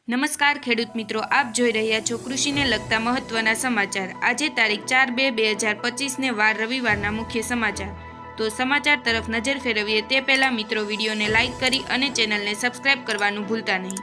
નમસ્કાર ખેડૂત મિત્રો, આપ જોઈ રહ્યા છો કૃષિને લગતા મહત્વના સમાચાર। આજે તારીખ 4/2/2025 વાર રવિવારના મુખ્ય સમાચાર। તો સમાચાર તરફ નજર ફેરવીએ તે પહેલા મિત્રો વિડીયોને લાઇક કરી અને ચેનલને સબસ્ક્રાઇબ કરવાનું ભૂલતા નહીં।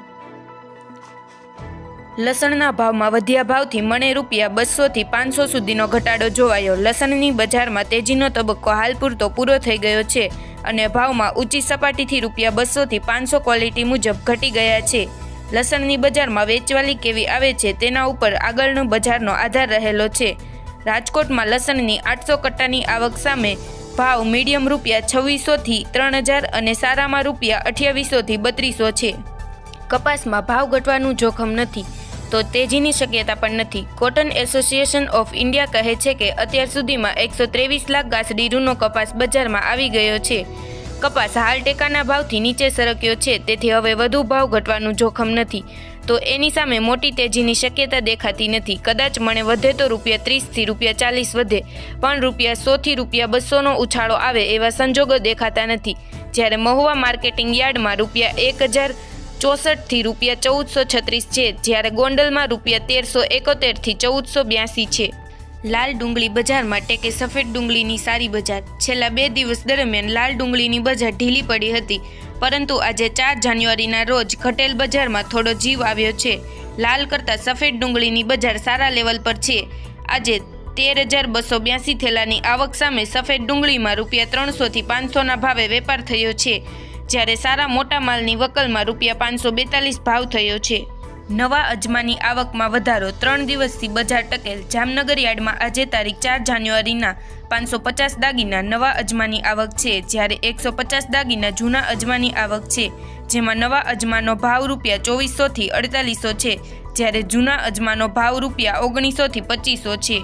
લસણના ભાવમાં વધ્યા ભાવથી મણે ₹200 થી 500 સુધીનો ઘટાડો જોવાયો। લસણની બજારમાં તેજીનો તબક્કો હાલ પૂરતો પૂરો થઈ ગયો છે અને ભાવમાં ઊંચી સપાટીથી ₹200 થી 500 ક્વોલિટી મુજબ ઘટી ગયા છે। લસણની બજારમાં વેચવાલી કેવી આવે છે તેના ઉપર આગળનો બજારનો આધાર રહેલો છે। રાજકોટમાં લસણની 800 કટ્ટાની આવક સામે ભાવ મીડિયમ ₹2600 થી 3000 અને સારામાં ₹2800 થી 3200 છે। કપાસમાં ભાવ ઘટવાનું જોખમ નથી તો તેજીની શક્યતા પણ નથી। કોટન એસોસિએશન ઓફ ઇન્ડિયા કહે છે કે અત્યાર સુધીમાં 123 લાખ ગાંસડી રૂનો કપાસ બજારમાં આવી ગયો છે। કપાસ હાલ ટેકાના ભાવથી નીચે સરક્યો છે, તેથી હવે વધુ ભાવ ઘટવાનું જોખમ નથી, તો એની સામે મોટી તેજીની શક્યતા દેખાતી નથી। કદાચ મણે વધે તો ₹30 થી ₹40 વધે, પણ ₹100 થી ₹200નો ઉછાળો આવે એવા સંજોગો દેખાતા નથી। જ્યારે મહુવા માર્કેટિંગ યાર્ડમાં ₹1064 થી ₹1436 છે, જ્યારે ગોંડલમાં ₹1371 થી ₹1482 છે। લાલ ડુંગળી બજારમાં ટેકે સફેદ ડુંગળીની સારી બજાર। છેલ્લા 2 દિવસ દરમિયાન લાલ ડુંગળીની બજાર ઢીલી પડી હતી, પરંતુ આજે 4 જાન્યુઆરીના રોજ ઘટેલ બજારમાં થોડો જીવ આવ્યો છે। લાલ કરતાં સફેદ ડુંગળીની બજાર સારા લેવલ પર છે। આજે 13,282 થેલાની આવક સામે સફેદ ડુંગળીમાં ₹300 થી 500ના ભાવે વેપાર થયો છે, જ્યારે સારા મોટા માલની વકલમાં ₹542 ભાવ થયો છે। નવા અજમાની આવકમાં વધારો, 3 દિવસથી બજાર ટકેલ। જામનગર યાર્ડમાં આજે તારીખ 4 જાન્યુઆરીના 550 દાગીના નવા અજમાની આવક છે, જ્યારે 150 દાગીના જૂના અજમાની આવક છે, જેમાં નવા અજમાનો ભાવ ₹2400 થી 4800 છે, જ્યારે જૂના અજમાનો ભાવ ₹1900 થી 2500 છે।